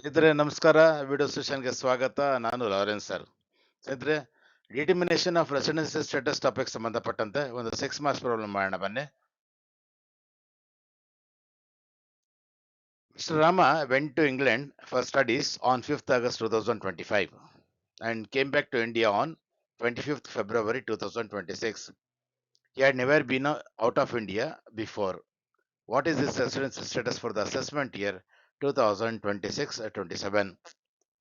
ಸ್ನೇಹಿತರೆ ನಮಸ್ಕಾರ. ವಿಡಿಯೋ ಸೆಷನ್ಗೆ ಸ್ವಾಗತ. ನಾನು ಲಾರೆನ್ಸ್ ಸರ್. ಸ್ನೇಹಿತರೆ, determination of residency status topic ಸಂಬಂಧಪಟ್ಟಂತೆ ಒಂದು 6 ಮಾರ್ಕ್ಸ್ ಪ್ರಾಬ್ಲಮ್ ಮಾಡೋಣ ಬನ್ನಿ. Mr. Rama went to England for studies on 5th August 2025 and came back to India on 25th February 2026. He had never been out of India before. What is his residency status for the assessment year 2026-27?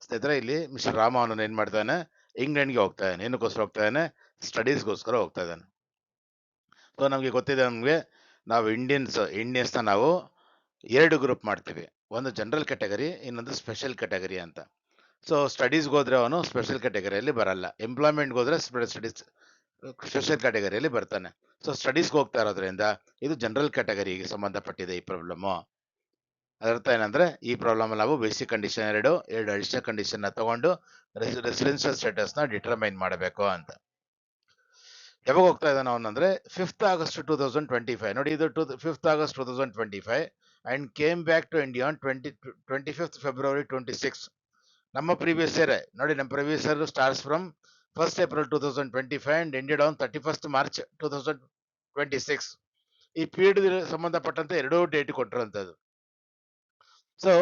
ಸ್ನೇಹಿತರೆ, ಇಲ್ಲಿ mister Rama ಅವನು ಏನ್ ಮಾಡ್ತಾನೆ, ಇಂಗ್ಲೆಂಡ್ಗೆ ಹೋಗ್ತಾ ಇದ್ದಾನೆ. ಏನಕ್ಕೋಸ್ಕರ ಹೋಗ್ತಾ ಇದ್ದಾನೆ? ಸ್ಟಡೀಸ್ಗೋಸ್ಕರ ಹೋಗ್ತಾ ಇದ್ದಾನೆ. ಸೊ ನಮಗೆ ಗೊತ್ತಿದೆ, ನಮಗೆ ನಾವು ಇಂಡಿಯನ್ಸ್ನ ನಾವು 2 ಗ್ರೂಪ್ ಮಾಡ್ತೀವಿ. ಒಂದು ಜನರಲ್ ಕ್ಯಾಟಗರಿ, ಇನ್ನೊಂದು ಸ್ಪೆಷಲ್ ಕ್ಯಾಟಗರಿ ಅಂತ. ಸೊ ಸ್ಟಡೀಸ್ಗೆ ಹೋದ್ರೆ ಅವನು ಸ್ಪೆಷಲ್ ಕ್ಯಾಟಗರಿಯಲ್ಲಿ ಬರಲ್ಲ, ಎಂಪ್ಲಾಯ್ಮೆಂಟ್ಗೆ ಹೋದ್ರೆ ಸ್ಟಡೀಸ್ ಸ್ಪೆಷಲ್ ಕ್ಯಾಟಗರಿಯಲ್ಲಿ ಬರ್ತಾನೆ. ಸೊ ಸ್ಟಡೀಸ್ಗೆ ಹೋಗ್ತಾ ಇರೋದ್ರಿಂದ ಇದು ಜನರಲ್ ಕ್ಯಾಟಗರಿಗೆ ಸಂಬಂಧಪಟ್ಟಿದೆ ಈ ಪ್ರಾಬ್ಲಮ್ಮು. ಅದರ್ಥ ಏನಂದ್ರೆ, ಈ ಪ್ರಾಬ್ಲಮ್ ನಾವು ಬೇಸಿಕ್ ಕಂಡೀಷನ್ ಎರಡು ಅಡಿಷನಲ್ ಕಂಡೀಷನ್ ತಗೊಂಡು ರೆಸಿಡೆನ್ಷಿಯಲ್ ಸ್ಟೇಟಸ್ ನ ಡಿಟರ್ಮೈನ್ ಮಾಡಬೇಕು ಅಂತ. ಯಾವಾಗ ಹೋಗ್ತಾ ಇದ್ದಾನೆ ಅವನಂದ್ರೆ 5th August 2025. ನೋಡಿ, ಇದು 5th August 2025 and came back to India on 25th February 26. ನಮ್ಮ ಪ್ರೀವಿಯಸ್ ಇಯರ್ ನೋಡಿ, ನಮ್ಮ previous year starts from 1st April 2025 and ended on 31st March 2026. ಈ ಪೀರಿಯಡ್ ಸಂಬಂಧಪಟ್ಟಂತೆ 2 ಡೇಟ್ ಕೊಟ್ಟಿರುವಂತದ್ದು. ಸೊ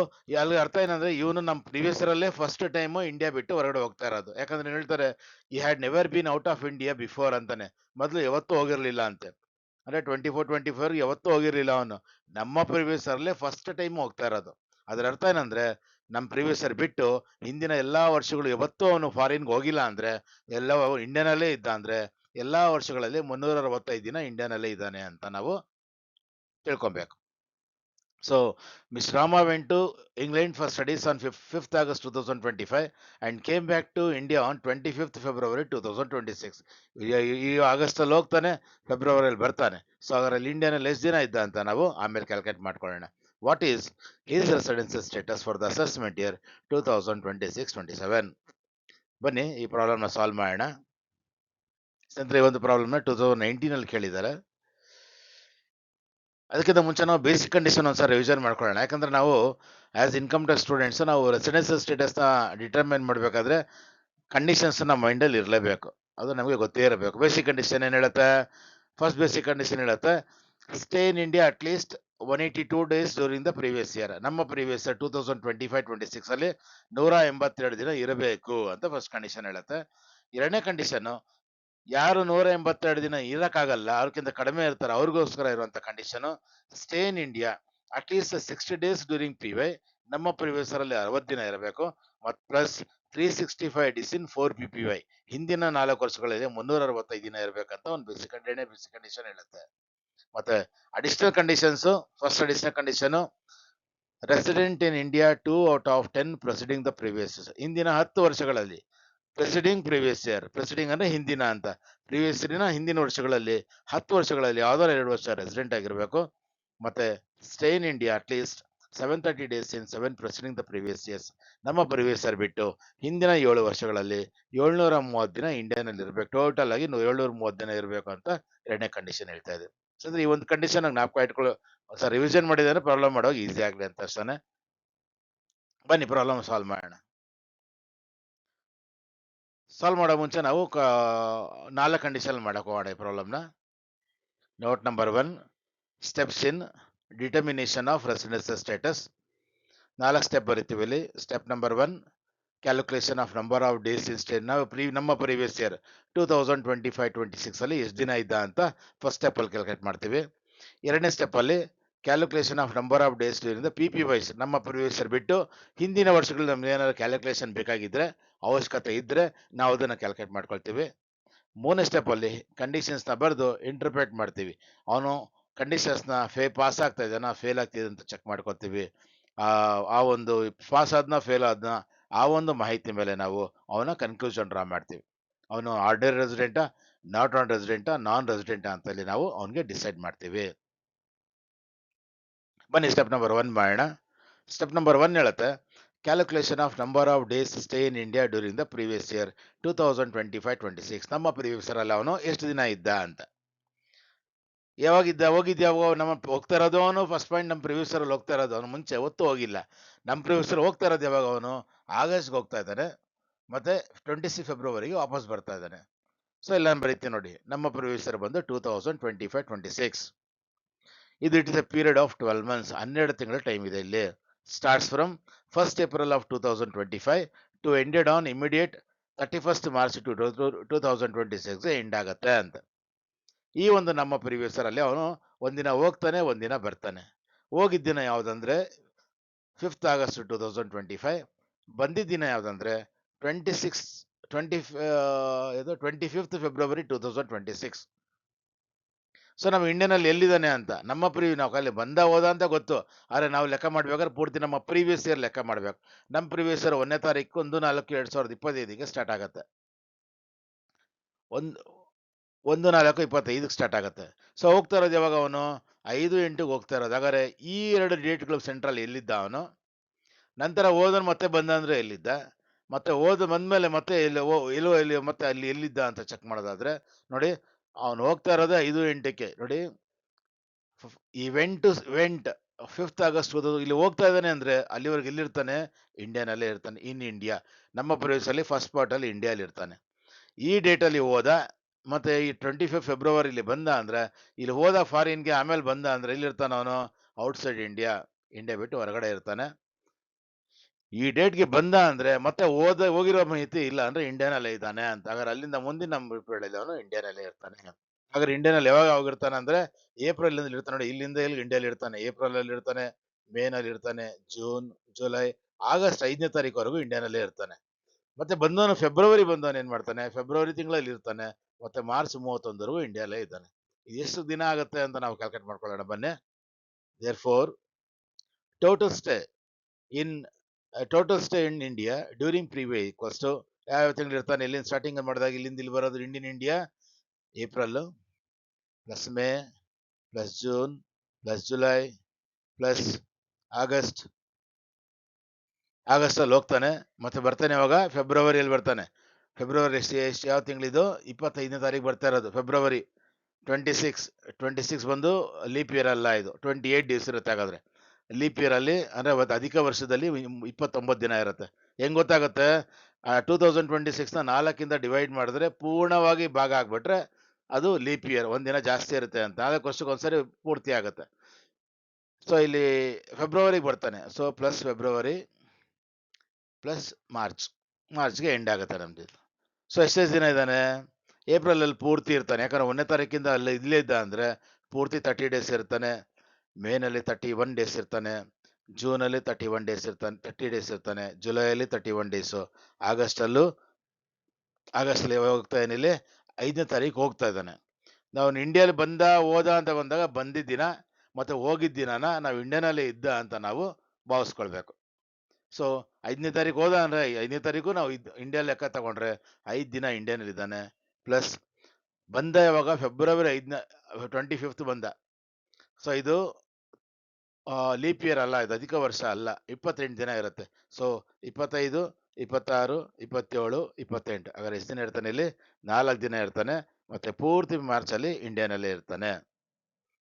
ಅಲ್ಲಿ ಅರ್ಥ ಏನಂದ್ರೆ, ಇವನು ನಮ್ಮ ಪ್ರೀವಿಯಸ್ ಅಲ್ಲೇ ಫಸ್ಟ್ ಟೈಮ್ ಇಂಡಿಯಾ ಬಿಟ್ಟು ಹೊರಗಡೆ ಹೋಗ್ತಾ ಇರೋದು. ಯಾಕಂದ್ರೆ ಹೇಳ್ತಾರೆ, he had never been out of India before ಅಂತಾನೆ. ಮೊದಲು ಯಾವತ್ತೂ ಹೋಗಿರ್ಲಿಲ್ಲ ಅಂತೆ. ಅಂದ್ರೆ 24 ಯಾವತ್ತೂ ಹೋಗಿರ್ಲಿಲ್ಲ ಅವನು. ನಮ್ಮ ಪ್ರೀವಿಯಸ್ ಅಲ್ಲೇ ಫಸ್ಟ್ ಟೈಮ್ ಹೋಗ್ತಾ ಇರೋದು. ಅದರ ಅರ್ಥ ಏನಂದ್ರೆ, ನಮ್ಮ ಪ್ರೀವಿಯಸ್ ಇಯರ್ ಬಿಟ್ಟು ಹಿಂದಿನ ಎಲ್ಲಾ ವರ್ಷಗಳು ಯಾವತ್ತೂ ಅವನು ಫಾರಿನ್ಗೆ ಹೋಗಿಲ್ಲ ಅಂದ್ರೆ, ಎಲ್ಲ ಇಂಡಿಯನ್ ಅಲ್ಲೇ ಇದ್ದ ಅಂದ್ರೆ, ಎಲ್ಲಾ ವರ್ಷಗಳಲ್ಲಿ 365 ದಿನ ಇಂಡಿಯನ್ ಅಲ್ಲೇ ಇದ್ದಾನೆ ಅಂತ ನಾವು ತಿಳ್ಕೊಬೇಕು. So, Ms. Rama went to England for studies on 5th August 2025 and came back to India on 25th February 2026. ಈ ಆಗಸ್ಟ್ ಅಲ್ಲಿ ಹೋಗ್ತಾನೆ, ಫೆಬ್ರವರಿಯಲ್ಲಿ ಬರ್ತಾನೆ. ಸೊ ಅದರಲ್ಲಿ ಇಂಡಿಯಾನಲ್ಲಿ ಎಷ್ಟು ದಿನ ಇದ್ದ ಅಂತ ನಾವು ಆಮೇಲೆ ಕ್ಯಾಲ್ಕುಲೇಟ್ ಮಾಡ್ಕೊಳ್ಳೋಣ. What is his residency status for the assessment year 2026-27? ಬನ್ನಿ ಈ ಪ್ರಾಬ್ಲಮ್ನ ಸಾಲ್ವ್ ಮಾಡೋಣ. ಸ್ನೇಹಿತರೆ, ಈ ಒಂದು ಪ್ರಾಬ್ಲಮ್ನ 2019 ಅಲ್ಲಿ ಕೇಳಿದ್ದಾರೆ. ಅದಕ್ಕಿಂತ ಮುಂಚೆ ನಾವು ಬೇಸಿಕ್ ಕಂಡೀಷನ್ ಒಂದ್ಸಲ ರಿವಿಷನ್ ಮಾಡ್ಕೊಳ್ಳೋಣ. ಯಾಕಂದ್ರೆ ನಾವು ಆಸ್ ಇನ್ಕಮ್ ಟ್ಯಾಕ್ಸ್ ಸ್ಟೂಡೆಂಟ್ಸ್ ನಾವು ರೆಸಿಡೆನ್ಸಿಯಲ್ ಸ್ಟೇಟಸ್ನ ಡಿಟರ್ಮೈನ್ ಮಾಡಬೇಕಾದ್ರೆ ಕಂಡೀಷನ್ಸ್ ನಮ್ಮ ಮೈಂಡಲ್ಲಿ ಇರಲೇಬೇಕು. ಅದು ನಮಗೆ ಗೊತ್ತೇ ಇರಬೇಕು. ಬೇಸಿಕ್ ಕಂಡೀಷನ್ ಏನು ಹೇಳುತ್ತೆ? ಫಸ್ಟ್ ಬೇಸಿಕ್ ಕಂಡೀಷನ್ ಹೇಳುತ್ತೆ, stay in India at least 182 days during the previous year. ನಮ್ಮ ಪ್ರೀವಿಯಸ್ ಇಯರ್ 2025-26 ಅಲ್ಲಿ 182 ದಿನ ಇರಬೇಕು ಅಂತ ಫಸ್ಟ್ ಕಂಡೀಷನ್ ಹೇಳುತ್ತೆ. ಎರಡನೇ ಕಂಡೀಷನ್, ಯಾರು 182 ದಿನ ಇರಕ್ಕಾಗಲ್ಲ, ಅವ್ರಿಗಿಂತ ಕಡಿಮೆ ಇರ್ತಾರೆ, ಅವ್ರಿಗೋಸ್ಕರ ಇರುವಂತ condition, stay in India at least 60 days during PY. ನಮ್ಮ ಪ್ರಿವಿಯಸ್ ಅಲ್ಲಿ 60 ದಿನ ಇರಬೇಕು, ಮತ್ತು ಪ್ಲಸ್ 365 ಡೇಸ್ ಇನ್ 4 PPY. ಹಿಂದಿನ 4 ವರ್ಷಗಳಲ್ಲಿ 365 ದಿನ ಇರಬೇಕಂತ ಒಂದು ಬೇಸಿಕ್ ಕಂಡೀಷನ್ ಹೇಳುತ್ತೆ. ಮತ್ತೆ additional conditions, first additional condition, resident in India 2 out of 10 preceding the previous. ಹಿಂದಿನ 10 ವರ್ಷಗಳಲ್ಲಿ ಪ್ರೆಸಿಡಿಂಗ್ ಪ್ರೀವಿಯಸ್ ಇಯರ್, ಪ್ರೆಸಿಡಿಂಗ್ ಅಂದ್ರೆ ಹಿಂದಿನ ಅಂತ, ಪ್ರೀವಿಯಸ್ ಇಯರ್ನ ಹಿಂದಿನ ವರ್ಷಗಳಲ್ಲಿ 10 ವರ್ಷಗಳಲ್ಲಿ ಯಾವ್ದಾದ್ರು 2 ವರ್ಷ ರೆಸಿಡೆಂಟ್ ಆಗಿರ್ಬೇಕು. ಮತ್ತೆ stay in India at list 730 days in 7 preceding the previous years. ನಮ್ಮ ಪ್ರೀವಿಯಸ್ ಇಯರ್ ಬಿಟ್ಟು ಹಿಂದಿನ 7 ವರ್ಷಗಳಲ್ಲಿ 730 ದಿನ ಇಂಡಿಯಾನಲ್ಲಿ ಇರಬೇಕು. ಟೋಟಲ್ ಆಗಿ 730 ದಿನ ಇರಬೇಕು ಅಂತ ಎರಡನೇ ಕಂಡೀಷನ್ ಹೇಳ್ತಾ ಇದೆ. ಸೊ ಈ ಒಂದು ಕಂಡೀಷನ್ ಜ್ಞಾಪಕ ಇಟ್ಕೊಳ್ಳೋ, ರಿವಿಷನ್ ಮಾಡಿದ್ರೆ ಪ್ರಾಬ್ಲಮ್ ಮಾಡೋವಾಗ ಈಸಿ ಆಗ್ಲಿ ಅಂತ ಅಷ್ಟೇ. ಬನ್ನಿ ಪ್ರಾಬ್ಲಮ್ ಸಾಲ್ವ್ ಮಾಡೋಣ. ಸಾಲ್ವ್ ಮಾಡೋ ಮುಂಚೆ ನಾವು 4 ಕಂಡೀಷನ್ ಮಾಡಕ್ ಹೋಗೋಣ ಈ ಪ್ರಾಬ್ಲಮ್ನ. Note number 1, steps in determination of residential status. 4 step ಬರಿತೀವಿ ಇಲ್ಲಿ. Step number 1, calculation of number of days in stay. ನಾವು ನಮ್ಮ ಪ್ರೀವಿಯಸ್ ಇಯರ್ 2025-26 ಅಲ್ಲಿ ಎಷ್ಟು ದಿನ ಇದ್ದ ಅಂತ ಫಸ್ಟ್ ಸ್ಟೆಪ್ ಅಲ್ಲಿ ಕ್ಯಾಲ್ಕುಲೇಟ್ ಮಾಡ್ತೀವಿ. ಎರಡನೇ ಸ್ಟೆಪ್ ಅಲ್ಲಿ calculation of number of days during the PPY. ನಮ್ಮ ಪ್ರೀವಿಯಸ್ ಇಯರ್ ಬಿಟ್ಟು ಹಿಂದಿನ ವರ್ಷಗಳಲ್ಲಿ ನಮ್ಗೆ ಏನಾದ್ರು ಕ್ಯಾಲ್ಕುಲೇಷನ್ ಬೇಕಾಗಿದ್ರೆ, ಅವಶ್ಯಕತೆ ಇದ್ರೆ ನಾವು ಅದನ್ನ ಕ್ಯಾಲ್ಕುಲೇಟ್ ಮಾಡ್ಕೊಳ್ತೀವಿ. ಮೂರನೇ ಸ್ಟೆಪ್ ಅಲ್ಲಿ ಕಂಡೀಷನ್ಸ್ ನ ಬರೆದು ಇಂಟರ್ಪ್ರೇಟ್ ಮಾಡ್ತೀವಿ. ಅವನು ಕಂಡೀಷನ್ಸ್ ನ ಪಾಸ್ ಆಗ್ತಾ ಇದ್ದಾನ, ಫೇಲ್ ಆಗ್ತಿದೆ ಅಂತ ಚೆಕ್ ಮಾಡ್ಕೊತೀವಿ. ಆ ಒಂದು ಪಾಸ್ ಆದ್ನ ಫೇಲ್ ಆದ್ನ ಆ ಒಂದು ಮಾಹಿತಿ ಮೇಲೆ ನಾವು ಅವನ ಕನ್ಕ್ಲೂಷನ್ ಡ್ರಾ ಮಾಡ್ತೀವಿ. ಅವನು ಆರ್ಡಿನರಿ ರೆಸಿಡೆಂಟಾ, ನಾಟ್ ಆನ್ ರೆಸಿಡೆಂಟಾ, ನಾನ್ ರೆಸಿಡೆಂಟಾ ಅಂತ ಹೇಳಿ ನಾವು ಅವನಿಗೆ ಡಿಸೈಡ್ ಮಾಡ್ತೀವಿ. ಬನ್ನಿ ಸ್ಟೆಪ್ ನಂಬರ್ 1 ಮಾಡೋಣ. ಸ್ಟೆಪ್ ನಂಬರ್ 1 ಹೇಳುತ್ತೆ, calculation of number of days stay in India during the previous year 2025-26. ನಮ್ಮ ಪ್ರೀವಿಯಸ್ ಇಯರ್ ಅಲ್ಲಿ ಅವನು ಎಷ್ಟು ದಿನ ಇದ್ದ ಅಂತ. ಯಾವಾಗಿದ್ದ ಹೋಗಿದ್ದ ಯಾವಾಗ ನಮ್ಮ ಹೋಗ್ತಾ ಇರೋದು ಅವನು ಫಸ್ಟ್ ಪಾಯಿಂಟ್ ನಮ್ಮ ಪ್ರಿವ್ಯೂಸ್ ಅಲ್ಲಿ ಹೋಗ್ತಾ ಇರೋದು ಅವನು ಮುಂಚೆ ಒತ್ತು ಹೋಗಿಲ್ಲ. ನಮ್ಮ ಪ್ರಿವ್ಯೂಸ್ ಹೋಗ್ತಾ ಇರೋದು ಯಾವಾಗ ಅವನು ಆಗಸ್ಟ್ಗೆ ಹೋಗ್ತಾ ಇದ್ದಾನೆ, ಮತ್ತೆ 26 ಫೆಬ್ರವರಿಗೆ ವಾಪಸ್ ಬರ್ತಾ ಇದ್ದಾನೆ. ಸೊ ಇಲ್ಲ ನಾನು ಬರೀತೀನಿ ನೋಡಿ, ನಮ್ಮ ಪ್ರಿವ್ಯೂಸರ್ ಬಂದು 2025-26. ಇದು it is a period of 12 months, 12 ತಿಂಗಳ ಟೈಮ್ ಇದೆ ಇಲ್ಲಿ. Starts from 1 April 2025 to ended on immediate 31 March 2026 end ಆಗತ್ತೆ ಅಂತ. ಈ ಒಂದು ನಮ್ಮ ಪ್ರಿವ್ಯೂಸರ್ ಅಲ್ಲಿ ಅವನು ಒಂದಿನ ಹೋಗ್ತಾನೆ, ಒಂದಿನ ಬರ್ತಾನೆ. ಹೋಗಿದ್ದ ದಿನ ಯಾವುದಂದ್ರೆ 5th August 2025, ಬಂದಿದ್ದ ದಿನ ಯಾವುದಂದ್ರೆ 25th February 2026. ಸೊ ನಮ್ಮ ಇಂಡಿಯನ್ ಅಲ್ಲಿ ಎಲ್ಲಿದ್ದಾನೆ ಅಂತ ನಮ್ಮ ನಾವು ಅಲ್ಲಿ ಬಂದ ಹೋದ ಅಂತ ಗೊತ್ತು, ಆದರೆ ನಾವು ಲೆಕ್ಕ ಮಾಡ್ಬೇಕಾದ್ರೆ ಪೂರ್ತಿ ನಮ್ಮ ಪ್ರೀವಿಯಸ್ ಇಯರ್ ಲೆಕ್ಕ ಮಾಡ್ಬೇಕು. ನಮ್ಮ ಪ್ರೀವಿಯಸ್ ಇಯರ್ 1ನೇ ತಾರೀಕು 1/4/2025 ಸ್ಟಾರ್ಟ್ ಆಗತ್ತೆ. 1/4/25 ಸ್ಟಾರ್ಟ್ ಆಗುತ್ತೆ. ಸೊ ಹೋಗ್ತಾ ಇರೋದು ಯಾವಾಗ ಅವನು 5/8 ಹೋಗ್ತಾ ಇರೋದು. ಹಾಗಾದ್ರೆ ಈ 2 ಡೇಟ್ಗಳು ಸೆಂಟ್ರಲ್ ಎಲ್ಲಿದ್ದ ಅವನು, ನಂತರ ಓದನ್ ಮತ್ತೆ ಬಂದ ಅಂದ್ರೆ ಎಲ್ಲಿದ್ದ, ಮತ್ತೆ ಓದ ಬಂದ್ಮೇಲೆ ಮತ್ತೆ ಎಲ್ಲಿ ಮತ್ತೆ ಅಲ್ಲಿ ಎಲ್ಲಿದ್ದ ಅಂತ ಚೆಕ್ ಮಾಡೋದಾದ್ರೆ ನೋಡಿ, ಅವನು ಹೋಗ್ತಾ ಇರೋದೇ 5/8ಕ್ಕೆ ನೋಡಿ. ವೆಂಟ್ 5th August ಇಲ್ಲಿ ಹೋಗ್ತಾ ಇದ್ದಾನೆ ಅಂದ್ರೆ ಅಲ್ಲಿವರೆಗೆ ಎಲ್ಲಿರ್ತಾನೆ, ಇಂಡಿಯಾನಲ್ಲೇ ಇರ್ತಾನೆ, ಇನ್ ಇಂಡಿಯಾ. ನಮ್ಮ ಪ್ರದೇಶದಲ್ಲಿ ಫಸ್ಟ್ ಪಾರ್ಟ್ ಅಲ್ಲಿ ಇಂಡಿಯಾಲಿ ಇರ್ತಾನೆ. ಈ ಡೇಟಲ್ಲಿ ಹೋದ, ಮತ್ತೆ ಈ 25 ಫೆಬ್ರವರಿಲಿ ಬಂದ ಅಂದ್ರೆ ಇಲ್ಲಿ ಹೋದ ಫಾರಿನ್ಗೆ, ಆಮೇಲೆ ಬಂದ ಅಂದ್ರೆ ಎಲ್ಲಿರ್ತಾನೆ ಅವನು, ಔಟ್ಸೈಡ್ ಇಂಡಿಯಾ, ಇಂಡಿಯಾ ಬಿಟ್ಟು ಹೊರಗಡೆ ಇರ್ತಾನೆ. ಈ ಡೇಟ್ಗೆ ಬಂದ ಅಂದ್ರೆ ಮತ್ತೆ ಹೋಗಿರೋ ಮಾಹಿತಿ ಇಲ್ಲ ಅಂದ್ರೆ ಇಂಡಿಯಾನಲ್ಲೇ ಇದ್ದಾನೆ ಅಂತ. ಹಾಗಾದ್ರೆ ಅಲ್ಲಿಂದ ಮುಂದಿನ ನಮ್ಮ ಪೀರಿಯಡ್ ಅವನು ಇಂಡಿಯಾನಲ್ಲೇ ಇರ್ತಾನೆ. ಹಾಗಾದ್ರೆ ಇಂಡಿಯಾನಲ್ಲಿ ಯಾವಾಗ ಹೋಗಿರ್ತಾನೆ ಅಂದ್ರೆ ಏಪ್ರಿಲ್ ಇಂದ ಇರ್ತಾನೆ ನೋಡಿ, ಇಲ್ಲಿಂದ ಇಲ್ಲಿ ಇಂಡಿಯಾಲಿ ಇರ್ತಾನೆ. ಏಪ್ರಿಲ್ ಅಲ್ಲಿ ಇರ್ತಾನೆ, ಮೇ ನಲ್ಲಿ ಇರ್ತಾನೆ, ಜೂನ್, ಜುಲೈ, ಆಗಸ್ಟ್ 5ನೇ ತಾರೀಕುವರೆಗೂ ಇಂಡಿಯಾನಲ್ಲೇ ಇರ್ತಾನೆ. ಮತ್ತೆ ಬಂದವನು ಫೆಬ್ರವರಿ ಬಂದವನು ಏನ್ ಮಾಡ್ತಾನೆ, ಫೆಬ್ರವರಿ ತಿಂಗಳಲ್ಲಿ ಇರ್ತಾನೆ, ಮತ್ತೆ ಮಾರ್ಚ್ 31ವರೆಗೂ ಇಂಡಿಯಾಲೇ ಇದ್ದಾನೆ. ಇದು ಎಷ್ಟು ದಿನ ಆಗುತ್ತೆ ಅಂತ ನಾವು ಕ್ಯಾಲ್ಕುಲೇಟ್ ಮಾಡ್ಕೊಳ್ಳೋಣ ಬನ್ನಿ. Therefore total stay in India during previous equals to ಯಾವ ತಿಂಗಳು ಇರ್ತಾನೆ, ಇಲ್ಲಿಂದ ಸ್ಟಾರ್ಟಿಂಗ್ ಮಾಡಿದಾಗ ಇಲ್ಲಿಂದ ಇಲ್ಲಿ ಬರೋದು Indian India April plus May plus June plus July plus August ಅಲ್ಲಿ ಹೋಗ್ತಾನೆ, ಮತ್ತೆ ಬರ್ತಾನೆ ಯಾವಾಗ, ಫೆಬ್ರವರಿಯಲ್ಲಿ ಬರ್ತಾನೆ. ಫೆಬ್ರವರಿ ಎಷ್ಟು ಯಾವ ತಿಂಗಳಿದು, 25ನೇ ತಾರೀಕು ಬರ್ತಾ ಇರೋದು ಫೆಬ್ರವರಿ 26 ಬಂದು ಲೀಪ್ ಇಯರ್ ಅಲ್ಲ, ಇದು 28 ಡೇಸ್ ಇರುತ್ತೆ. ಹಾಗಾದ್ರೆ ಲೀಪ್ ಇಯರ್ ಅಲ್ಲಿ ಅಂದ್ರೆ ಅಧಿಕ ವರ್ಷದಲ್ಲಿ 29 ದಿನ ಇರುತ್ತೆ. ಹೆಂಗ್ ಗೊತ್ತಾಗುತ್ತೆ, 2026ನ 4ಇಂದ ಡಿವೈಡ್ ಮಾಡಿದ್ರೆ ಪೂರ್ಣವಾಗಿ ಭಾಗ ಆಗ್ಬಿಟ್ರೆ ಅದು ಲೀಪ್ ಇಯರ್, ಒಂದಿನ ಜಾಸ್ತಿ ಇರುತ್ತೆ ಅಂತ. 4 ವರ್ಷಕ್ಕೊಂದ್ಸರಿ ಪೂರ್ತಿ ಆಗುತ್ತೆ. ಸೊ ಇಲ್ಲಿ ಫೆಬ್ರವರಿಗೆ ಬರ್ತಾನೆ, ಸೊ ಪ್ಲಸ್ ಫೆಬ್ರವರಿ ಪ್ಲಸ್ ಮಾರ್ಚ್ಗೆ ಎಂಡ್ ಆಗುತ್ತೆ ನಮ್ದು. ಸೊ ಎಷ್ಟೆಷ್ಟು ದಿನ ಇದ್ದಾನೆ, ಏಪ್ರಿಲ್ ಅಲ್ಲಿ ಪೂರ್ತಿ ಇರ್ತಾನೆ, ಯಾಕಂದ್ರೆ 1ನೇ ತಾರೀಕಿಂದ ಅಲ್ಲಿ ಇಲ್ಲೇ ಇದ್ದ ಅಂದ್ರೆ ಪೂರ್ತಿ 30 ಡೇಸ್ ಇರ್ತಾನೆ. ಮೇನಲ್ಲಿ 31 ಡೇಸ್ ಇರ್ತಾನೆ, ಜೂನಲ್ಲಿ 31 ಡೇಸ್ ಇರ್ತಾನೆ, 30 ಡೇಸ್ ಇರ್ತಾನೆ, ಜುಲೈಯಲ್ಲಿ 31 ಡೇಸು, ಆಗಸ್ಟಲ್ಲಿ ಹೋಗ್ತಾ ಏನಿಲ್ಲಿ 5ನೇ ತಾರೀಕು ಹೋಗ್ತಾ ಇದ್ದಾನೆ. ನಾವು ಇಂಡಿಯಾಲಿ ಹೋದ ಅಂತ ಬಂದಾಗ ಬಂದಿದ್ದ ದಿನ ಮತ್ತೆ ಹೋಗಿದ್ದ ದಿನನ ನಾವು ಇಂಡಿಯಾನಲ್ಲೇ ಇದ್ದ ಅಂತ ನಾವು ಭಾವಿಸ್ಕೊಳ್ಬೇಕು. ಸೊ 5ನೇ ತಾರೀಕು ಹೋದ ಅಂದ್ರೆ 5ನೇ ತಾರೀಕು ನಾವು ಇಂಡಿಯಾ ಲೆಕ್ಕ ತಗೊಂಡ್ರೆ 5 ದಿನ ಇಂಡಿಯಾನಲ್ಲಿ ಇದ್ದಾನೆ. ಪ್ಲಸ್ ಬಂದ ಯಾವಾಗ, ಫೆಬ್ರವರಿ 25 ಬಂದ. ಸೊ ಇದು ಲೀಪ್ ಇಯರ್ ಅಲ್ಲ, ಇದು ಅಧಿಕ ವರ್ಷ ಅಲ್ಲ, 28 ದಿನ ಇರುತ್ತೆ. ಸೊ 25, 26, 27, 28, ಹಾಗಾದ್ರೆ ಎಷ್ಟು ದಿನ ಇರ್ತಾನೆ ಇಲ್ಲಿ, 4 ದಿನ ಇರ್ತಾನೆ. ಮತ್ತೆ ಪೂರ್ತಿ ಮಾರ್ಚ್ ಅಲ್ಲಿ ಇಂಡಿಯಾನಲ್ಲೇ ಇರ್ತಾನೆ.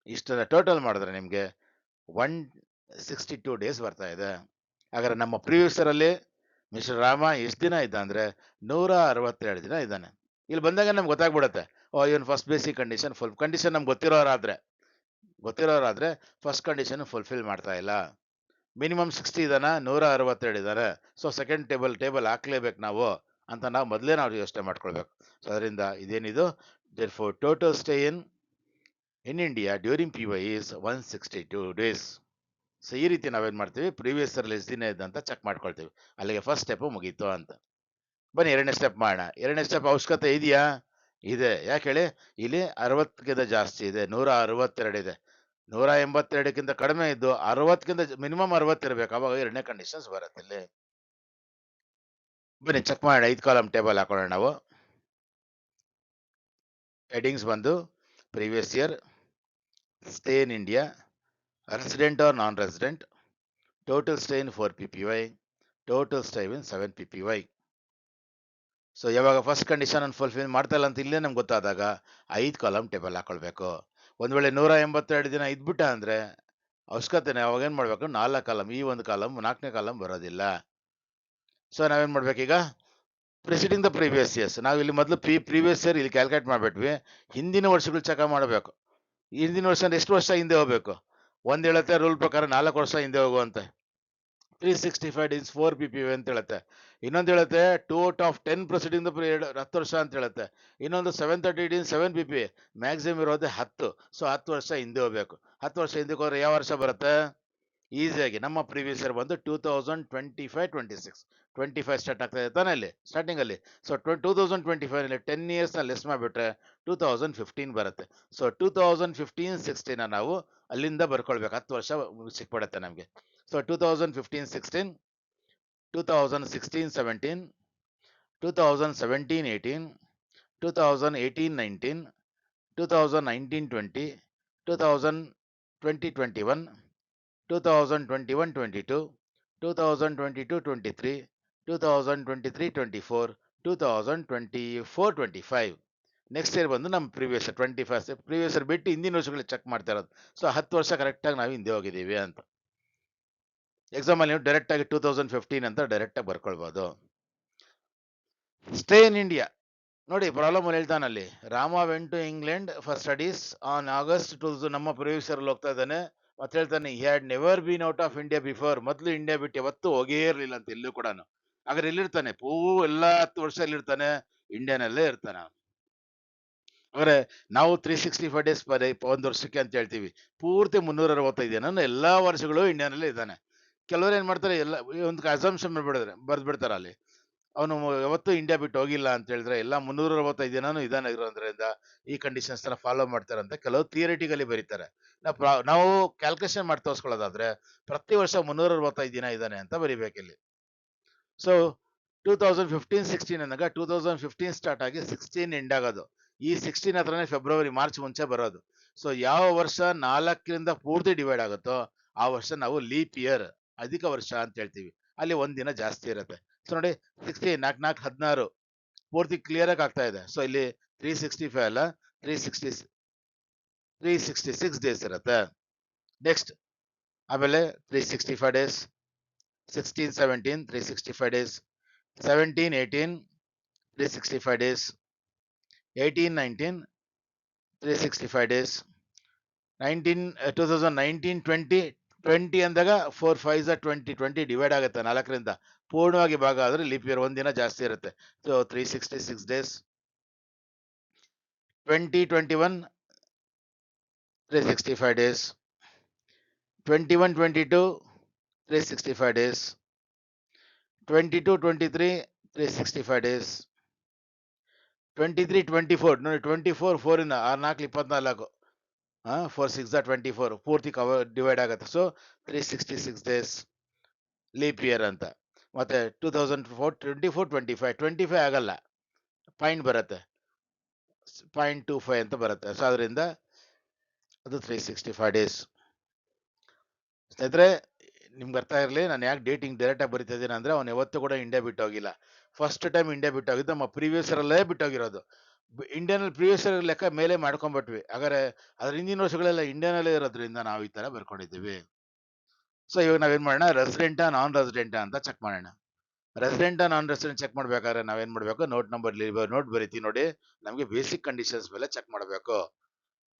ಇಷ್ಟನ್ನ ಟೋಟಲ್ ಮಾಡಿದ್ರೆ ನಿಮ್ಗೆ 162 ಡೇಸ್ ಬರ್ತಾ ಇದೆ. ಹಾಗಾದ್ರೆ ನಮ್ಮ ಪ್ರಿವ್ಯೂಸರ್ ಅಲ್ಲಿ ಮಿಸ್ಟರ್ ರಾಮ ಎಷ್ಟು ದಿನ ಇದ್ದ ಅಂದ್ರೆ 162 ದಿನ ಇದ್ದಾನೆ. ಇಲ್ಲಿ ಬಂದಾಗ ನಮ್ಗೆ ಗೊತ್ತಾಗ್ಬಿಡುತ್ತೆ, even first basic condition full condition ನಮ್ಗೆ ಗೊತ್ತಿರೋರಾದ್ರೆ ಫಸ್ಟ್ ಕಂಡೀಷನ್ ಫುಲ್ಫಿಲ್ ಮಾಡ್ತಾ ಇಲ್ಲ. ಮಿನಿಮಮ್ 60 ಇದಾನ, 162 ಇದ್ದಾರೆ. ಸೊ ಸೆಕೆಂಡ್ ಟೇಬಲ್ ಹಾಕ್ಲೇಬೇಕು ನಾವು ಅಂತ ನಾವು ಮೊದಲೇ ಯೋಚನೆ ಮಾಡ್ಕೊಳ್ಬೇಕು. ಸೊ ಅದರಿಂದ ಇದೇನಿದು, therefore total stay in India during PY is 162 days. So ಈ ರೀತಿ ನಾವೇನ್ ಮಾಡ್ತೀವಿ, ಪ್ರೀವಿಯಸ್ ಇಯರ್ ಎಷ್ಟು ದಿನ ಇದೆ ಅಂತ ಚೆಕ್ ಮಾಡ್ಕೊಳ್ತೀವಿ. ಅಲ್ಲಿಗೆ ಫಸ್ಟ್ ಸ್ಟೆಪ್ ಮುಗೀತು ಅಂತ. ಬನ್ನಿ ಎರಡನೇ ಸ್ಟೆಪ್ ಮಾಡೋಣ. ಎರಡನೇ ಸ್ಟೆಪ್ ಅವಶ್ಯಕತೆ ಇದೆಯಾ, ಇದೆ. ಯಾಕೆ ಹೇಳಿ, ಇಲ್ಲಿ 60ಕ್ಕಿಂತ ಜಾಸ್ತಿ ಇದೆ, 162 ಇದೆ. 182ಕ್ಕಿಂತ ಕಡಿಮೆ ಇದ್ದು 60ಕ್ಕಿಂತ ಮಿನಿಮಮ್ 60 ಇರಬೇಕು, ಅವಾಗ ಎರಡನೇ ಕಂಡೀಷನ್ಸ್ ಬರುತ್ತೆ ಇಲ್ಲಿ. ಬನ್ನಿ ಚೆಕ್ ಮಾಡೋಣ. 5 ಕಾಲಮ್ ಟೇಬಲ್ ಹಾಕೊಳ್ಳೋಣ ನಾವು. ಹೆಡಿಂಗ್ಸ್ ಬಂದು previous year, stay in India, resident or non resident, total stay in 4 PPY, total stay in 7 PPY. So ಯಾವಾಗ ಫಸ್ಟ್ ಕಂಡೀಷನ್ ಫುಲ್ಫಿಲ್ ಮಾಡ್ತಾ ಇಲ್ಲ ಅಂತ ಇಲ್ಲೇ ನಮ್ಗೆ ಗೊತ್ತಾದಾಗ 5 ಕಾಲಮ್ ಟೇಬಲ್ ಹಾಕೊಳ್ಬೇಕು. ಒಂದು ವೇಳೆ 182 ದಿನ ಇದ್ಬಿಟ್ಟ ಅಂದರೆ ಅವಶ್ಯಕತೆನೇ ಅವಾಗೇನು ಮಾಡಬೇಕು, 4 ಕಾಲಮ್, ಈ ಒಂದು ಕಾಲಮ್ 4ನೇ ಕಾಲಮ್ ಬರೋದಿಲ್ಲ. ಸೊ ನಾವೇನು ಮಾಡ್ಬೇಕೀಗ, ಪ್ರೆಸಿಡಿಂಗ್ ದ ಪ್ರೀವಿಯಸ್ ಇಯರ್ಸ್, ನಾವು ಇಲ್ಲಿ ಮೊದಲು ಪ್ರೀವಿಯಸ್ ಇಯರ್ ಇಲ್ಲಿ ಕ್ಯಾಲ್ಕುಲೇಟ್ ಮಾಡಿಬಿಟ್ವಿ. ಹಿಂದಿನ ವರ್ಷಗಳು ಚೆಕ್ ಮಾಡಬೇಕು. ಹಿಂದಿನ ವರ್ಷ ಅಂದ್ರೆ ಎಷ್ಟು ವರ್ಷ ಹಿಂದೆ ಹೋಗ್ಬೇಕು? ಒಂದು ಹೇಳುತ್ತೆ ರೂಲ್ ಪ್ರಕಾರ 4 ವರ್ಷ ಹಿಂದೆ ಹೋಗುವಂತೆ, 365 ಡೇಸ್ 4 PPV ಅಂತ ಹೇಳುತ್ತೆ. ಇನ್ನೊಂದು ಹೇಳುತ್ತೆ 2 out of 10 proceeding the period, 10 ವರ್ಷ ಅಂತ ಹೇಳುತ್ತೆ. ಇನ್ನೊಂದು 730 ಡೇಸ್ 7 PPV, ಮ್ಯಾಕ್ಸಿಮಮ್ ಇರೋದೇ 10. ಸೊ 10 ವರ್ಷ ಹಿಂದೆ ಹೋಗ್ಬೇಕು. 10 ವರ್ಷ ಹಿಂದಕ್ಕೆ ಹೋದ್ರೆ ಯಾವ ವರ್ಷ ಬರುತ್ತೆ? ಈಸಿಯಾಗಿ ನಮ್ಮ ಪ್ರೀವಿಯಸ್ ಇಯರ್ ಬಂದು 2025 ಸ್ಟಾರ್ಟ್ ಆಗ್ತಾ ಇದೆ ತಾನೇ ಇಲ್ಲಿ ಸ್ಟಾರ್ಟಿಂಗಲ್ಲಿ. ಸೊ 2025 10 ಇಯರ್ಸ್ನ ಲೆಸ್ ಮಾಡಿಬಿಟ್ರೆ 2015 ಬರುತ್ತೆ. ಸೊ 2015-16 ನಾವು ಅಲ್ಲಿಂದ ಬರ್ಕೊಳ್ಬೇಕು. 10 ವರ್ಷ ಸಿಕ್ಬಿಡುತ್ತೆ ನಮಗೆ. ಸೊ 2015-16, 2016-17, 2017-18, 2018-19, 2019-20, 2020-21, 2021-22, 2022-23, 2023-24, 2024-25. ನೆಕ್ಸ್ಟ್ ಇಯರ್ ಬಂದು ನಮ್ಮ ಪ್ರೀವಿಯಸ್ 25 ಪ್ರೀವಿಯಸ್ ಇಯರ್ ಬಿಟ್ಟು ಹಿಂದಿನ ವರ್ಷಗಳು ಚೆಕ್ ಮಾಡ್ತಾ ಇರೋದು. ಸೊ 10 ವರ್ಷ ಕರೆಕ್ಟಾಗಿ ನಾವು ಹಿಂದೆ ಹೋಗಿದ್ದೀವಿ ಅಂತ. ಎಕ್ಸಾಮಲ್ಲಿ ನೀವು ಡೈರೆಕ್ಟಾಗಿ 2015 ಅಂತ ಡೈರೆಕ್ಟಾಗಿ ಬರ್ಕೊಳ್ಬೋದು. ಸ್ಟೇ ಇನ್ ಇಂಡಿಯಾ ನೋಡಿ, ಪ್ರಾಬ್ಲಮ್ ಅಲ್ಲಿ ಹೇಳ್ತಾನಲ್ಲಿ, Rama went to England for studies on August 2000. ನಮ್ಮ ಪ್ರೀವಿಯಸ್ ಇಯರ್ ಹೋಗ್ತಾ ಇದ್ದಾನೆ ಮತ್ತೆ ಹೇಳ್ತಾನೆ he had never been out of India before. ಮೊದಲು ಇಂಡಿಯಾ ಬಿಟ್ಟು ಯಾವತ್ತೂ ಹೋಗೇ ಇರಲಿಲ್ಲ ಅಂತ ಎಲ್ಲೂ ಕೂಡ. ಹಾಗಾದ್ರೆ ಎಲ್ಲಿರ್ತಾನೆ? ಎಲ್ಲ 10 ವರ್ಷ ಎಲ್ಲಿರ್ತಾನೆ? ಇಂಡಿಯಾನಲ್ಲೇ ಇರ್ತಾನೆ. ಅಂದ್ರೆ ನಾವು 365 ಡೇಸ್ ಒಂದು ವರ್ಷಕ್ಕೆ ಅಂತ ಹೇಳ್ತೀವಿ, ಪೂರ್ತಿ 365 ದಿನ ಎಲ್ಲಾ ವರ್ಷಗಳು ಇಂಡಿಯಾನಲ್ಲೇ ಇದ್ದಾನೆ. ಕೆಲವರು ಏನ್ ಮಾಡ್ತಾರೆ, ಎಲ್ಲ ಒಂದು ಅಸಂಪ್ಷನ್ ಬರ್ದ್ಬಿಡ್ತಾರೆ ಅಲ್ಲಿ, ಅವನು ಯಾವತ್ತೂ ಇಂಡಿಯಾ ಬಿಟ್ಟು ಹೋಗಿಲ್ಲ ಅಂತ ಹೇಳಿದ್ರೆ ಎಲ್ಲ 365 ದಿನಾನು ಇದಾನೆ ಇರೋದ್ರಿಂದ ಈ ಕಂಡೀಷನ್ಸ್ ನ ಫಾಲೋ ಮಾಡ್ತಾರೆ ಅಂತ ಕೆಲವು ಥಿಯರಿಟಿಕಲಿ ಬರೀತಾರೆ. ನಾವು ಕ್ಯಾಲ್ಕುಲೇಷನ್ ಮಾಡಿ ತೋರಿಸ್ಕೊಳ್ಳೋದಾದ್ರೆ ಪ್ರತಿ ವರ್ಷ 365 ದಿನ ಇದ್ದಾನೆ ಅಂತ ಬರಿಬೇಕಿಲ್ಲಿ. ಸೊ 2015-16 ಅಂದಾಗ 2015 ಸ್ಟಾರ್ಟ್ ಆಗಿ 16 ಎಂಡ್ ಆಗೋದು. ಈ 16 ಹತ್ರನೇ ಫೆಬ್ರವರಿ ಮಾರ್ಚ್ ಮುಂಚೆ ಬರೋದು. ಸೊ ಯಾವ ವರ್ಷ 4ರಿಂದ ಪೂರ್ತಿ ಡಿವೈಡ್ ಆಗುತ್ತೋ ಆ ವರ್ಷ ನಾವು ಲೀಪ್ ಇಯರ್, ಅಧಿಕ ವರ್ಷ ಅಂತ ಹೇಳ್ತೀವಿ. ಅಲ್ಲಿ ಒಂದಿನ ಜಾಸ್ತಿ ಇರುತ್ತೆ. ಸೊ ನೋಡಿ 16 4 4 16 ಪೂರ್ತಿ ಕ್ಲಿಯರ್ ಆಗಿ ಆಗ್ತಾ ಇದೆ. ಸೊ ಇಲ್ಲಿ 365 ಅಲ್ಲ 366 ಡೇಸ್ ಇರುತ್ತೆ. ನೆಕ್ಸ್ಟ್ ಆಮೇಲೆ 365 ಡೇಸ್, 16-17 365 ಡೇಸ್, 17-18 365 ಡೇಸ್, 18-19 365 ಡೇಸ್, 2019-20 ಅಂದಾಗ 4 5 20 ಡಿವೈಡ್ ಆಗುತ್ತೆ 4ರಿಂದ ಪೂರ್ಣವಾಗಿ ಭಾಗ ಆದ್ರೆ ಲೀಪ್ ಇಯರ್ ಒಂದಿನ ಜಾಸ್ತಿ ಇರುತ್ತೆ. So 366 days, 2021 365 days, 21-22 365 days, 22-23 365 days, 23-24 ನೋಡಿ 24 4 ಇಂದ 4 24 4 6 24 ಪೂರ್ತಿ ಕವರ್ ಡಿವೈಡ್ ಆಗುತ್ತೆ. ಸೊ 366 ಡೇಸ್ ಲೀಪ್ ಇಯರ್ ಅಂತ. ಮತ್ತೆ 2024-25 ಆಗಲ್ಲ, ಪಾಯಿಂಟ್ ಬರುತ್ತೆ 0.25 ಅಂತ ಬರುತ್ತೆ. ಸೊ ಅದರಿಂದ ಅದು 365 ಡೇಸ್. ಸ್ನೇಹಿತರೆ ನಿಮ್ಗೆ ಅರ್ಥ ಇರಲಿ ನಾನು ಯಾಕೆ ಡೇಟಿಂಗ್ ಡೈರೆಕ್ಟಾಗಿ ಬರಿತಾ ಇದ್ದೀನಿ ಅಂದರೆ, ಅವ್ನು ಯಾವತ್ತೂ ಕೂಡ ಇಂಡಿಯಾ ಬಿಟ್ಟು ಹೋಗಿಲ್ಲ. ಫಸ್ಟ್ ಟೈಮ್ ಇಂಡಿಯಾ ಬಿಟ್ಟು ಹೋಗಿದ್ದು ನಮ್ಮ ಪ್ರೀವಿಯಸ್ ಇಯರಲ್ಲೇ ಬಿಟ್ಟೋಗಿರೋದು. ಇಂಡಿಯಾನಲ್ಲಿ ಪ್ರೀವಿಯಸ್ ಇಯರ್ ಲೆಕ್ಕ ಮೇಲೆ ಮಾಡ್ಕೊಂಡ್ಬಿಟ್ವಿ. ಹಾಗಾದ್ರೆ ಅದ್ರ ಹಿಂದಿನ ವರ್ಷಗಳೆಲ್ಲ ಇಂಡಿಯಾನಲ್ಲೇ ಇರೋದ್ರಿಂದ ನಾವು ಈ ಥರ ಬರ್ಕೊಂಡಿದ್ದೀವಿ. ಸೊ ಇವಾಗ ನಾವೇನು ಮಾಡೋಣ, ರೆಸಿಡೆಂಟಾ ನಾನ್ ರೆಸಿಡೆಂಟಾ ಅಂತ ಚೆಕ್ ಮಾಡೋಣ. ರೆಸಿಡೆಂಟಾ ನಾನ್ ರೆಸಿಡೆಂಟ್ ಚೆಕ್ ಮಾಡ್ಬೇಕಾದ್ರೆ ನಾವೇನು ಮಾಡಬೇಕು, ನೋಟ್ ಬರೀತೀವಿ ನೋಡಿ, ನಮಗೆ ಬೇಸಿಕ್ ಕಂಡೀಷನ್ಸ್ ಮೇಲೆ ಚೆಕ್ ಮಾಡಬೇಕು.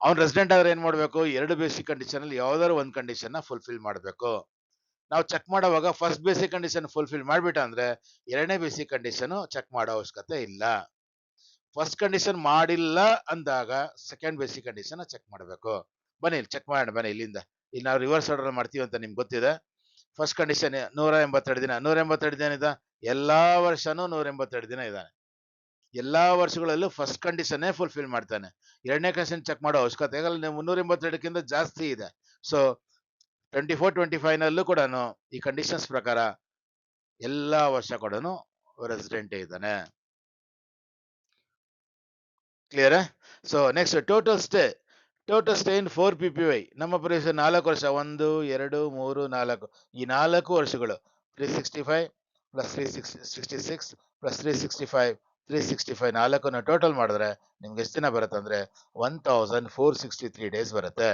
ಅವ್ನು ರೆಸಿಡೆಂಟ್ ಆದ್ರೆ ಏನು ಮಾಡಬೇಕು, 2 ಬೇಸಿಕ್ ಕಂಡೀಷನ್ ಅಲ್ಲಿ ಯಾವ್ದಾದ್ರು ಒಂದು ಕಂಡೀಷನ್ ನ ಫುಲ್ಫಿಲ್ ಮಾಡಬೇಕು. ನಾವು ಚೆಕ್ ಮಾಡುವಾಗ ಫಸ್ಟ್ ಬೇಸಿಕ್ ಕಂಡೀಷನ್ ಫುಲ್ಫಿಲ್ ಮಾಡ್ಬಿಟ್ಟ ಅಂದ್ರೆ 2ನೇ ಬೇಸಿಕ್ ಕಂಡೀಷನ್ ಚೆಕ್ ಮಾಡೋ ಅವಶ್ಯಕತೆ ಇಲ್ಲ. ಫಸ್ಟ್ ಕಂಡೀಷನ್ ಮಾಡಿಲ್ಲ ಅಂದಾಗ ಸೆಕೆಂಡ್ ಬೇಸಿಕ್ ಕಂಡೀಷನ್ ಚೆಕ್ ಮಾಡಬೇಕು. ಬನ್ನಿ ಚೆಕ್ ಮಾಡೋಣ, ಬನ್ನಿ ಇಲ್ಲಿಂದ. ಇಲ್ಲಿ ನಾವು ರಿವರ್ಸ್ ಆರ್ಡರ್ ಮಾಡ್ತೀವಿ ಅಂತ ನಿಮ್ಗೆ ಗೊತ್ತಿದೆ. ಫಸ್ಟ್ ಕಂಡೀಷನ್ 182 ದಿನ. 182 ದಿನ ಇದೆ, ಎಲ್ಲಾ ವರ್ಷನೂ 182 ದಿನ ಇದ್ದಾನೆ. ಎಲ್ಲಾ ವರ್ಷಗಳಲ್ಲೂ ಫಸ್ಟ್ ಕಂಡೀಷನ್ನೇ ಫುಲ್ಫಿಲ್ ಮಾಡ್ತಾನೆ. 2ನೇ ಕಂಡೀಷನ್ ಚೆಕ್ ಮಾಡೋ ಅವಶ್ಯಕತೆ ಆಗಲ್ಲ, 382ಕ್ಕಿಂತ ಜಾಸ್ತಿ ಇದೆ. ಸೊ 24-25 ನಲ್ಲೂ ಕೂಡ ಈ ಕಂಡೀಷನ್ಸ್ ಪ್ರಕಾರ ಎಲ್ಲಾ ವರ್ಷ ಕೂಡ ರೆಸಿಡೆಂಟ್ ಇದ್ದಾನೆ. Clear? So next total stay in 4 PPY. ನಮ್ಮ ಪ್ರದೇಶ 4 ವರ್ಷ, 1 2 3 4, ಈ 4 ವರ್ಷಗಳು 365 ಪ್ಲಸ್ 366 ಪ್ಲಸ್ 365 365 ನಾಲ್ಕನ್ನು ಟೋಟಲ್ ಮಾಡಿದ್ರೆ ನಿಮ್ಗೆ ಎಷ್ಟು ದಿನ ಬರುತ್ತೆ ಅಂದ್ರೆ 1463 ಡೇಸ್ ಬರುತ್ತೆ.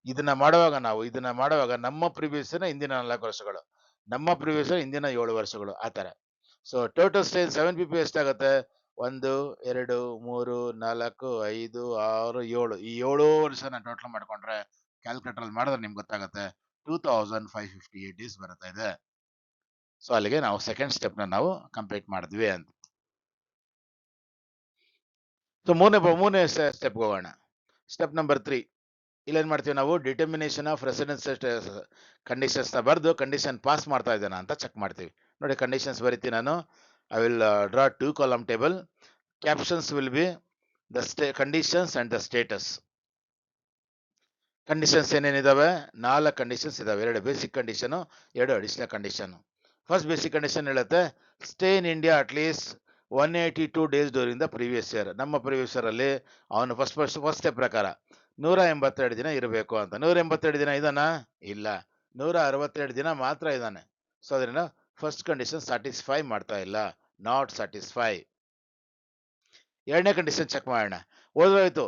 ಇದನ್ನ ಮಾಡುವಾಗ ನಮ್ಮ ಪ್ರಿವಿಯಸ್ ಹಿಂದಿನ 4 ವರ್ಷಗಳು, ನಮ್ಮ ಪ್ರಿವಿಯಸ್ ಹಿಂದಿನ 7 ವರ್ಷಗಳು, ಆ ತರ. ಸೊ ಟೋಟಲ್ ಸ್ಟೇ 7PP ಎಷ್ಟಾಗುತ್ತೆ? 1 2 3 4 5 6 7, ಈ 7 ವರ್ಷನ ಟೋಟಲ್ ಮಾಡ್ಕೊಂಡ್ರೆ ಕ್ಯಾಲ್ಕುಲೇಟರ್ ಮಾಡಿದ್ರೆ ನಿಮ್ಗೆ ಗೊತ್ತಾಗುತ್ತೆ 2558 ಡೇಸ್ ಬರುತ್ತೆ ಇದೆ. ಸೊ ಅಲ್ಲಿಗೆ ನಾವು ಸೆಕೆಂಡ್ ಸ್ಟೆಪ್ ನಾವು ಕಂಪ್ಲೀಟ್ ಮಾಡಿದ್ವಿ ಅಂತ. ಸೊ ಮೂರನೇ ಸ್ಟೆಪ್ ಹೋಗೋಣ. Step number 3. ಇಲ್ಲೇನ್ ಮಾಡ್ತೀವಿ ನಾವು? ಡಿಟರ್ಮಿನೇಷನ್ ಆಫ್ ರೆಸಿಡೆನ್ಸ್ ಕಂಡೀಷನ್ಸ್ ನ ಬರೆದು ಕಂಡೀಷನ್ ಪಾಸ್ ಮಾಡ್ತಾ ಇದ್ದಾನ ಅಂತ ಚೆಕ್ ಮಾಡ್ತೀವಿ. ನೋಡಿ, ಕಂಡೀಷನ್ಸ್ ಬರೀತೀನಿ ನಾನು. I will draw 2 column table. Captions will be the conditions and the status. Conditions ಏನೇನಿದಾವೆ? 4 ಕಂಡೀಷನ್ಸ್ ಇದಾವೆ. 2 basic condition, 2 additional condition. First basic condition ಹೇಳುತ್ತೆ stay in India at least 182 days during the previous year. ನಮ್ಮ previous year ಅಲ್ಲಿ ಅವನು first step ಪ್ರಕಾರ 182 ದಿನ ಇರಬೇಕು ಅಂತ. 182 ದಿನ ಇದಾನ? ಇಲ್ಲ, 162 ದಿನ ಮಾತ್ರ ಇದ್ದಾನೆ. ಸೊ ಅದರಿಂದ ಫಸ್ಟ್ ಕಂಡೀಷನ್ ಸ್ಯಾಟಿಸ್ಫೈ ಮಾಡ್ತಾ ಇಲ್ಲ, ನಾಟ್ ಸ್ಯಾಟಿಸ್ಫೈ. ಎರಡನೇ ಕಂಡೀಷನ್ ಚೆಕ್ ಮಾಡೋಣ. ಹೋದ್ರಾಯ್ತು,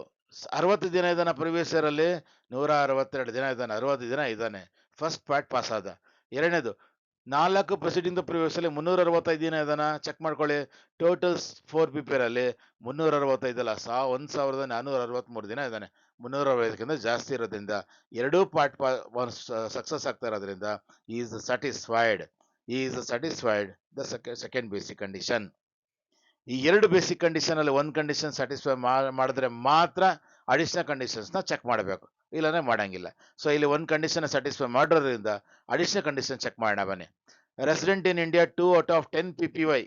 60 ದಿನ ಇದ್ದಾನೆ ಪ್ರಿವಿಯಸ್ ಇಯರ್ ಅಲ್ಲಿ, 162 ದಿನ ಇದ್ದಾನೆ, 60 ದಿನ ಇದ್ದಾನೆ. ಫಸ್ಟ್ ಪಾರ್ಟ್ ಪಾಸ್ ಆದ. ಎರಡನೇದು 4 ಪ್ರೆಸಿಡಿಂಗ್ ಪ್ರಿವಿಯಸ್ ಅಲ್ಲಿ 365 ದಿನ ಇದಾನ, ಚೆಕ್ ಮಾಡ್ಕೊಳ್ಳಿ. ಟೋಟಲ್ 4PP ಅಲ್ಲಿ 365 ಅಲ್ಲ, 1463 ದಿನ ಇದ್ದಾನೆ. 360ಕ್ಕಿಂತ ಜಾಸ್ತಿ ಇರೋದ್ರಿಂದ ಎರಡೂ ಪಾರ್ಟ್ ಸಕ್ಸಸ್ ಆಗ್ತಾ ಇರೋದ್ರಿಂದ is satisfied the second basic condition. ಈ 2 ಬೇಸಿಕ್ ಕಂಡೀಷನ್ ಅಲ್ಲಿ ಒಂದು ಕಂಡೀಷನ್ ಸ್ಯಾಟಿಸ್ಫೈ ಮಾಡಿದ್ರೆ ಮಾತ್ರ ಅಡಿಷನಲ್ ಕಂಡೀಷನ್ಸ್ ನ ಚೆಕ್ ಮಾಡಬೇಕು, ಇಲ್ಲಾಂದ್ರೆ ಮಾಡಂಗಿಲ್ಲ. ಸೊ ಇಲ್ಲಿ ಒಂದು ಕಂಡೀಷನ್ ಸ್ಯಾಟಿಸ್ಫೈ ಮಾಡೋದ್ರಿಂದ ಅಡಿಷನಲ್ ಕಂಡೀಷನ್ ಚೆಕ್ ಮಾಡೋಣ ಬನ್ನಿ. Resident in India 2 out of 10 PPY.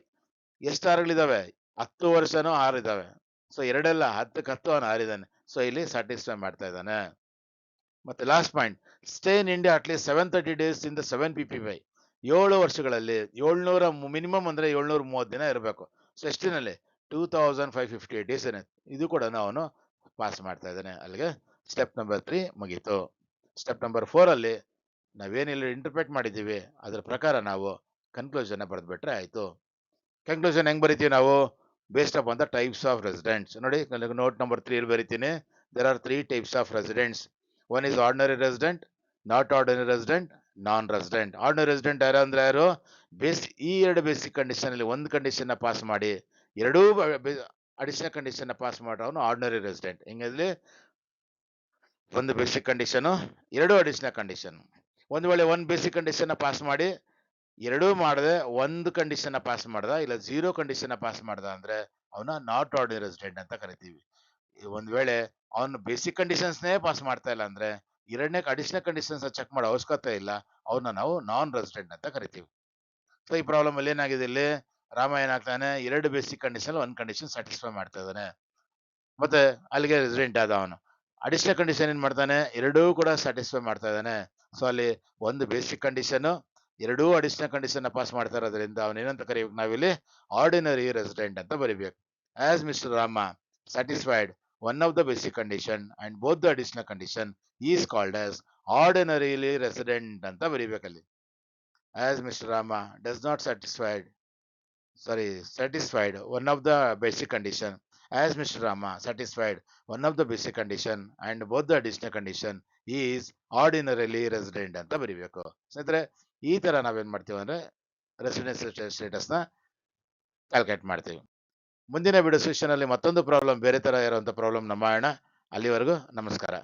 ಎಷ್ಟು ಆರ್ಗಳಿದಾವೆ? 10 ವರ್ಷನೂ 6 ಇದಾವೆ. ಸೊ 2 ಅಲ್ಲ, 10ಕ್ಕೆ 10 ಅವನು 6 ಇದ್ದಾನೆ. ಸೊ ಇಲ್ಲಿ ಸ್ಯಾಟಿಸ್ಫೈ ಮಾಡ್ತಾ ಇದ್ದಾನೆ. ಮತ್ತೆ last point, stay in India at least 730 days in the 7 PPY. 7 ವರ್ಷಗಳಲ್ಲಿ 700 ಮಿನಿಮಮ್ ಅಂದ್ರೆ 730 ದಿನ ಇರಬೇಕು. ಸೊ ಎಷ್ಟು ದಿನಲ್ಲಿ? 2558 ಡೇಸ್ ಏನೇ. ಇದು ಕೂಡ ಅವನು ಪಾಸ್ ಮಾಡ್ತಾ ಇದ್ದಾನೆ. ಅಲ್ಲಿಗೆ ಸ್ಟೆಪ್ ನಂಬರ್ 3 ಮುಗೀತು. ಸ್ಟೆಪ್ ನಂಬರ್ 4 ಅಲ್ಲಿ ನಾವೇನಿಲ್ಲ ಇಂಟರ್ಪ್ರೇಟ್ ಮಾಡಿದ್ದೀವಿ ಅದ್ರ ಪ್ರಕಾರ ನಾವು ಕನ್ಕ್ಲೂಷನ್ ಬರೆದ್ಬಿಟ್ರೆ ಆಯ್ತು. ಕನ್ಕ್ಲೂಷನ್ ಹೆಂಗ್ ಬರಿತೀವಿ ನಾವು? Based up on the types of residents. ನೋಡಿ, ನೋಟ್ ನಂಬರ್ 3 ಅಲ್ಲಿ ಬರಿತೀನಿ. There are 3 types of residents. One is ordinary resident, not ordinary resident, non resident. Ordinary resident ಯಾರು ಅಂದ್ರೆ ಯಾರು? ಈ 2 ಬೇಸಿಕ್ ಕಂಡೀಷನ್ ಅಲ್ಲಿ ಒಂದು ಕಂಡೀಷನ್ ಪಾಸ್ ಮಾಡಿ ಎರಡೂ ಅಡಿಷನಲ್ ಕಂಡೀಷನ್ ಪಾಸ್ ಮಾಡೋನು ಆರ್ಡಿನರಿ ರೆಸಿಡೆಂಟ್. ಹಿಂಗಲ್ಲಿ ಒಂದು ಬೇಸಿಕ್ ಕಂಡೀಷನ್, 2 ಅಡಿಷನಲ್ ಕಂಡೀಷನ್. ಒಂದ್ ವೇಳೆ ಒಂದು ಬೇಸಿಕ್ ಕಂಡೀಷನ್ ಪಾಸ್ ಮಾಡಿ ಎರಡೂ ಮಾಡದೆ ಒಂದು ಕಂಡೀಷನ್ ಪಾಸ್ ಮಾಡ್ದ, ಇಲ್ಲ 0 ಕಂಡೀಷನ್ ಪಾಸ್ ಮಾಡ್ದ ಅಂದ್ರೆ ಅವನ ನಾಟ್ ಆರ್ಡಿನರಿ ರೆಸಿಡೆಂಟ್ ಅಂತ ಕರಿತೀವಿ. ಒಂದ್ ವೇಳೆ ಅವನು ಬೇಸಿಕ್ ಕಂಡೀಷನ್ಸ್ನೇ ಪಾಸ್ ಮಾಡ್ತಾ ಇಲ್ಲ ಅಂದ್ರೆ ಎರಡನೇ ಅಡಿಷನಲ್ ಕಂಡೀಷನ್ಸ್ ಚೆಕ್ ಮಾಡೋ ಅವಶ್ಯಕತೆ ಇಲ್ಲ, ಅವನ್ನ ನಾವು ನಾನ್ ರೆಸಿಡೆಂಟ್ ಅಂತ ಕರಿತೀವಿ. ಸೊ ಈ ಪ್ರಾಬ್ಲಮ್ ಅಲ್ಲಿ ಏನಾಗಿದೆ? ಇಲ್ಲಿ ರಾಮ ಏನಾಗ್ತಾನೆ? 2 ಬೇಸಿಕ್ ಕಂಡೀಷನ್ ಒಂದು ಕಂಡೀಷನ್ ಸ್ಯಾಟಿಸ್ಫೈ ಮಾಡ್ತಾ ಇದ್ದಾನೆ, ಮತ್ತೆ ಅಲ್ಲಿಗೆ ರೆಸಿಡೆಂಟ್ ಆದ. ಅವನು ಅಡಿಷನಲ್ ಕಂಡೀಷನ್ ಏನ್ ಮಾಡ್ತಾನೆ? ಎರಡೂ ಕೂಡ ಸ್ಯಾಟಿಸ್ಫೈ ಮಾಡ್ತಾ ಇದ್ದಾನೆ. ಸೊ ಅಲ್ಲಿ ಒಂದು basic condition, 2 additional condition pass ಮಾಡ್ತಾ ಇರೋದ್ರಿಂದ ಅವನೇನಂತ ಕರಿಬೇಕು? ನಾವಿಲ್ಲಿ ಆರ್ಡಿನರಿ ರೆಸಿಡೆಂಟ್ ಅಂತ ಬರಿಬೇಕು. As mister Rama satisfied one of the basic condition and both the additional condition is called as ordinarily resident ಅಂತ ಬರಿಬೇಕಲ್ಲಿ. as Mr. Rama does not satisfied one of the basic condition, as Mr. Rama satisfied one of the basic condition and both the additional condition is ordinarily resident ಅಂತ ಬರಿಬೇಕು. ಸ್ನೇಹಿತರೆ, ಈ ತರ ನಾವೇನ್ ಮಾಡ್ತೀವಿ ಅಂದ್ರೆ residence status ನ ಕ್ಯಾಲ್ಕುಲೇಟ್ ಮಾಡ್ತೀವಿ. ಮುಂದಿನ ವಿಡಿಯೋ ಸೆಷನ್ ಅಲ್ಲಿ ಮತ್ತೊಂದು ಪ್ರಾಬ್ಲಮ್, ಬೇರೆ ತರ ಇರುವಂತ ಪ್ರಾಬ್ಲಮ್ ಮಾಡೋಣ. ಅಲ್ಲಿವರೆಗೂ ನಮಸ್ಕಾರ.